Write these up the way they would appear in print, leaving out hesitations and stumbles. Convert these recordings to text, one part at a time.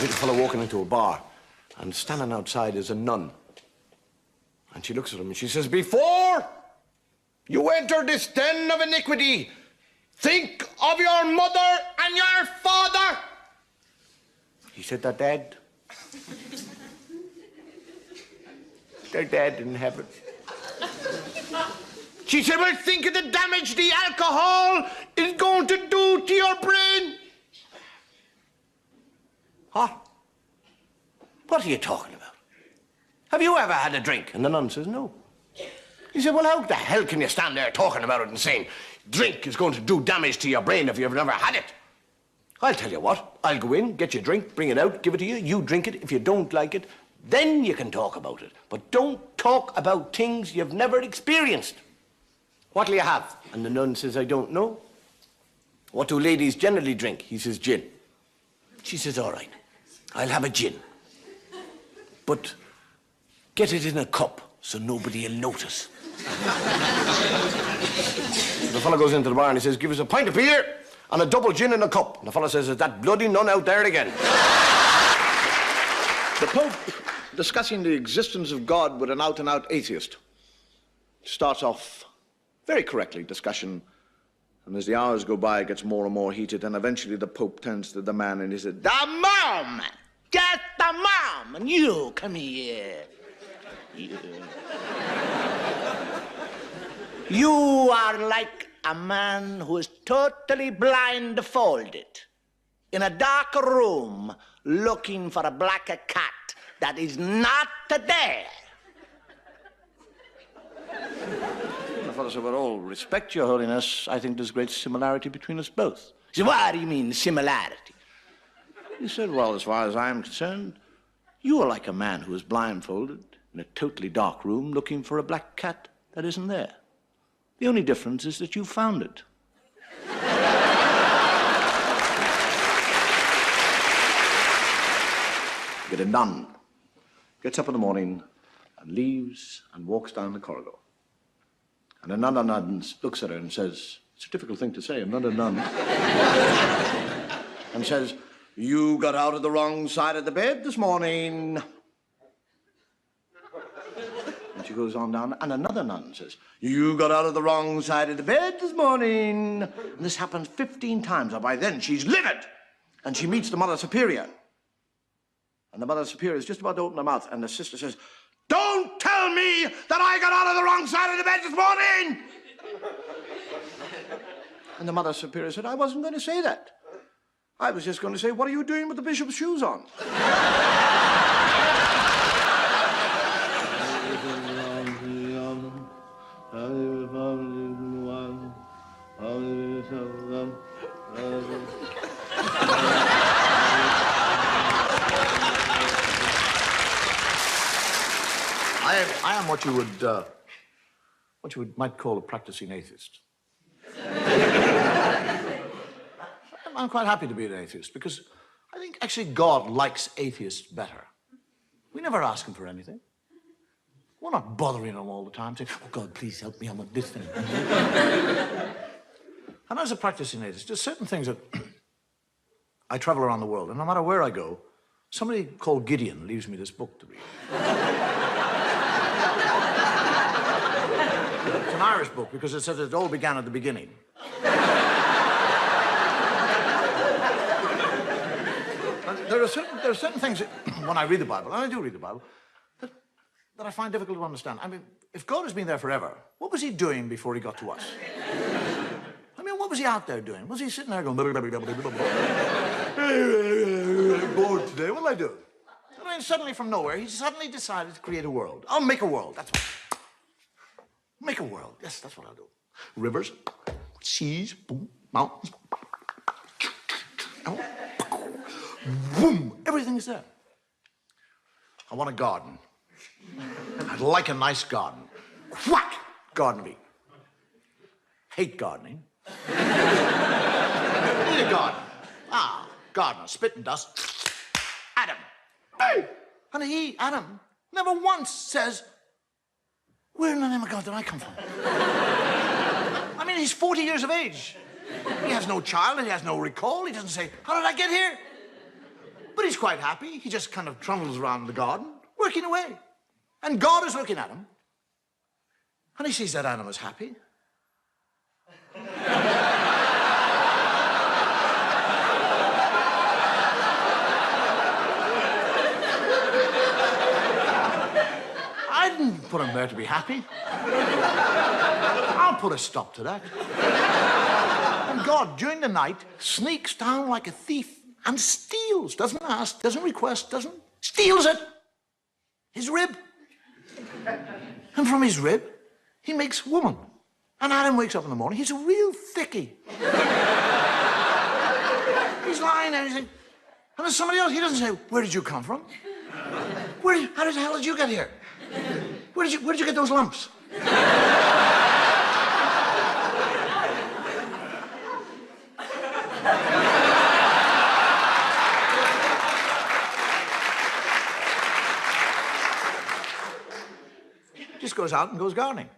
Little fellow walking into a bar, and standing outside is a nun. And she looks at him and she says, "Before you enter this den of iniquity, think of your mother and your father." He said, "They're dead. They're dead in heaven." She said, "Well, think of the damage the alcohol is going to do to your brain." Huh? What are you talking about? Have you ever had a drink? And the nun says, "No." He said, "Well, how the hell can you stand there talking about it and saying drink is going to do damage to your brain if you've never had it?" I'll tell you what, I'll go in, get your drink, bring it out, give it to you, you drink it. If you don't like it, then you can talk about it. But don't talk about things you've never experienced. "What'll you have?" And the nun says, "I don't know." "What do ladies generally drink?" He says, "Gin." She says, "All right, I'll have a gin. But get it in a cup so nobody will notice." The fellow goes into the bar and he says, "Give us a pint of beer and a double gin in a cup." And the fellow says, "Is that bloody nun out there again?" The Pope, discussing the existence of God with an out-and-out atheist, starts off very correctly, discussion, and as the hours go by, it gets more and more heated, and eventually the Pope turns to the man and he said, "The mom! Get the mom! And you, come here. You are like a man who is totally blindfolded in a dark room looking for a black cat that is not there." The fellow said, "With all respect, Your Holiness, I think there's great similarity between us both." He said, "What do you mean, similarity?" He said, "Well, as far as I'm concerned, you are like a man who is blindfolded in a totally dark room looking for a black cat that isn't there. The only difference is that you found it." Get a nun, gets up in the morning and leaves and walks down the corridor. And another nun looks at her and says, it's a difficult thing to say, another nun, and says, "You got out of the wrong side of the bed this morning." And she goes on down, and another nun says, "You got out of the wrong side of the bed this morning." And this happens 15 times, and by then she's livid. And she meets the Mother Superior. And the Mother Superior is just about to open her mouth, and the sister says, "Don't tell me that I got out of the wrong side of the bed this morning!" And the Mother Superior said, "I wasn't going to say that. I was just going to say, what are you doing with the bishop's shoes on?" I am what you might call a practicing atheist. I'm quite happy to be an atheist because I think actually God likes atheists better. We never ask him for anything. We're not bothering him all the time saying, "Oh, God, please help me, I'm on this thing." And as a practicing atheist, there's certain things that I travel around the world, and no matter where I go, somebody called Gideon leaves me this book to read. It's an Irish book because it says it all began at the beginning. There are certain things that, when I read the Bible, and I do read the Bible, that I find difficult to understand. I mean, if God has been there forever, what was he doing before he got to us? I mean, what was he out there doing? Was he sitting there going, "I'm bored today, what'll I do?" I mean, suddenly from nowhere, he suddenly decided to create a world. I'll make a world, that's what. Make a world, yes, that's what I'll do. Rivers, seas, boom, mountains, boom, everything is there. I want a garden. I'd like a nice garden. Whack! Garden me. Hate gardening. Need a garden. Gardener, spit and dust. Adam. Hey! And he, Adam, never once says, "Where in the name of God did I come from?" I mean, he's 40 years of age. He has no child, he has no recall. He doesn't say, "How did I get here?" But he's quite happy. He just kind of trundles around the garden, working away. And God is looking at him. And he sees that animal's happy. I didn't put him there to be happy. I'll put a stop to that. And God, during the night, sneaks down like a thief and steals, doesn't ask, doesn't request, steals it. His rib. And from his rib, he makes woman. And Adam wakes up in the morning, he's a real thickie. He's lying there, and there's somebody else, he doesn't say, where did you come from? How the hell did you get here? Where did you get those lumps? Just goes out and goes gardening.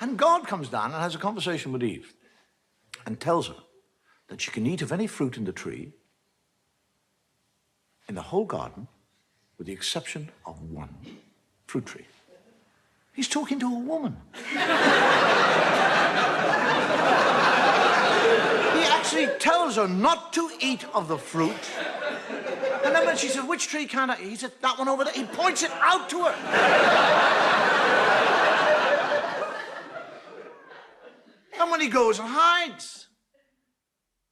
And God comes down and has a conversation with Eve and tells her that she can eat of any fruit in the tree in the whole garden with the exception of one fruit tree. He's talking to a woman. He actually tells her not to eat of the fruit. And then when she said, which tree can't I eat? He said, that one over there. He points it out to her. And when he goes and hides,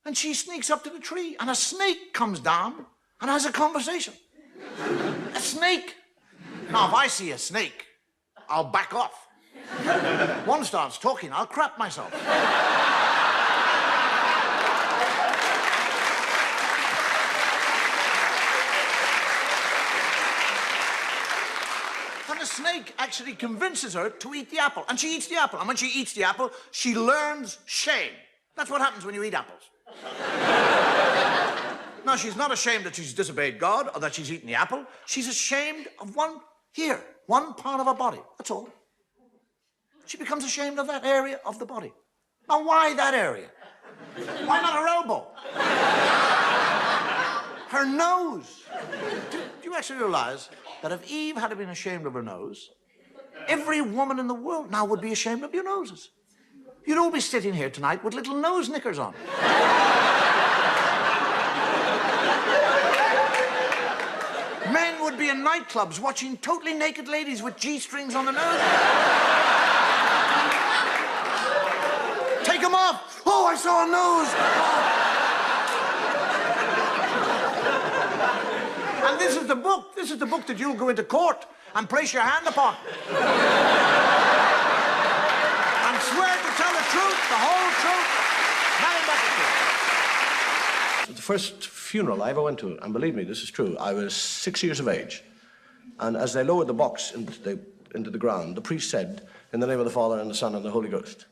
and she sneaks up to the tree, and a snake comes down and has a conversation. A snake. Now, if I see a snake, I'll back off. One starts talking, I'll crap myself. And the snake actually convinces her to eat the apple. And she eats the apple. And when she eats the apple, she learns shame. That's what happens when you eat apples. Now, she's not ashamed that she's disobeyed God or that she's eaten the apple. She's ashamed of one part of her body. That's all. She becomes ashamed of that area of the body. Now, why that area? Why not her elbow? Her nose. Do you actually realize that if Eve had been ashamed of her nose, every woman in the world now would be ashamed of your noses? You'd all be sitting here tonight with little nose knickers on. Men would be in nightclubs watching totally naked ladies with G-strings on their nose. Take them off. Oh, I saw a nose. Oh. And this is the book. This is the book that you'll go into court and place your hand upon. And swear to tell the truth, the whole truth, nothing but the truth. The first funeral I ever went to, and believe me, this is true, I was 6 years of age. And as they lowered the box into the ground, the priest said, in the name of the Father and the Son and the Holy Ghost.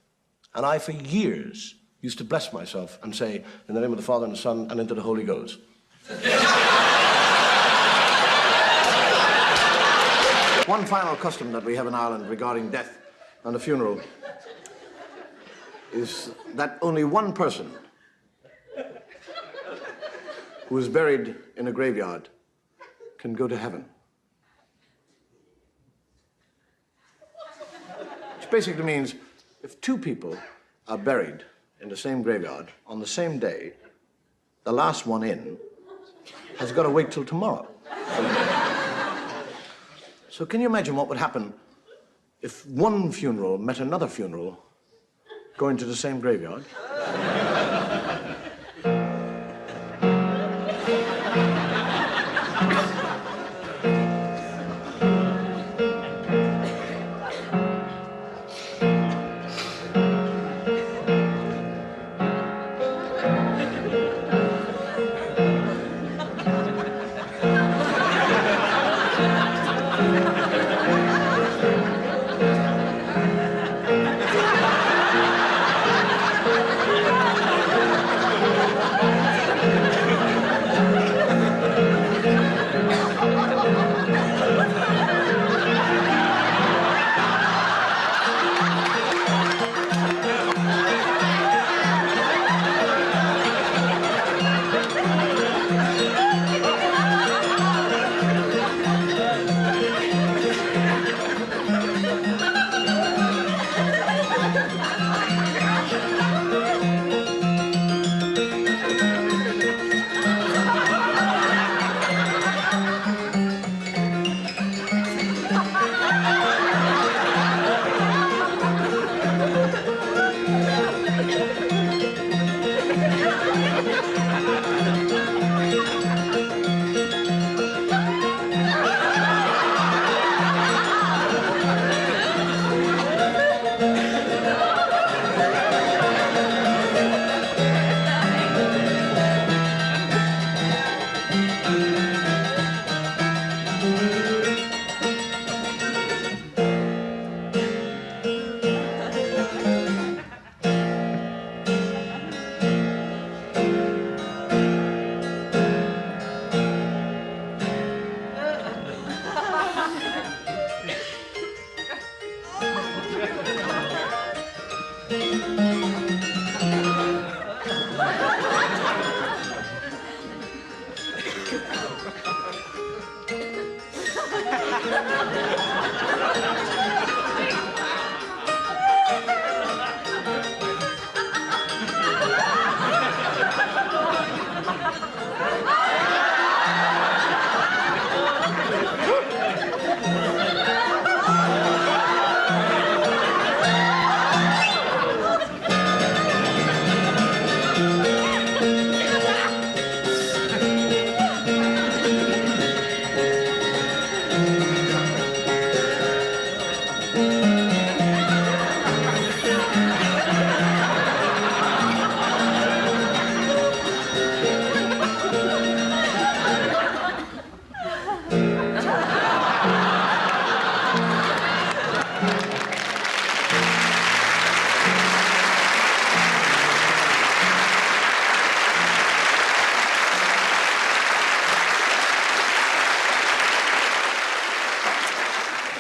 And I, for years, used to bless myself and say, in the name of the Father and the Son and into the Holy Ghost. One final custom that we have in Ireland regarding death and a funeral is that only one person who is buried in a graveyard can go to heaven. Which basically means if two people are buried in the same graveyard on the same day, the last one in has got to wait till tomorrow. So can you imagine what would happen if one funeral met another funeral going to the same graveyard?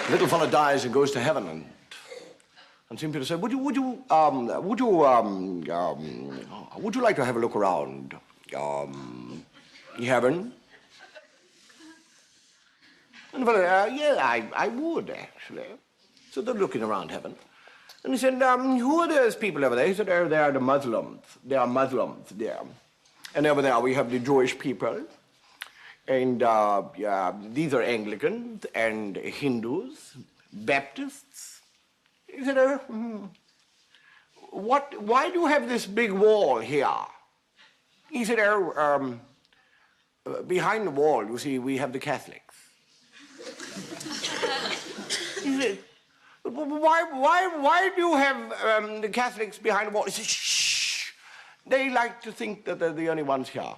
Little fella dies and goes to heaven, and St. Peter said, would you like to have a look around heaven? And the fellow, yeah, I would, actually. So they're looking around heaven. And he said, who are those people over there? He said, oh, they are the Muslims. They are Muslims there. And over there we have the Jewish people. And these are Anglicans and Hindus, Baptists. He said, why do you have this big wall here? He said, behind the wall, you see, we have the Catholics. He said, why do you have the Catholics behind the wall? He said, shh, they like to think that they're the only ones here.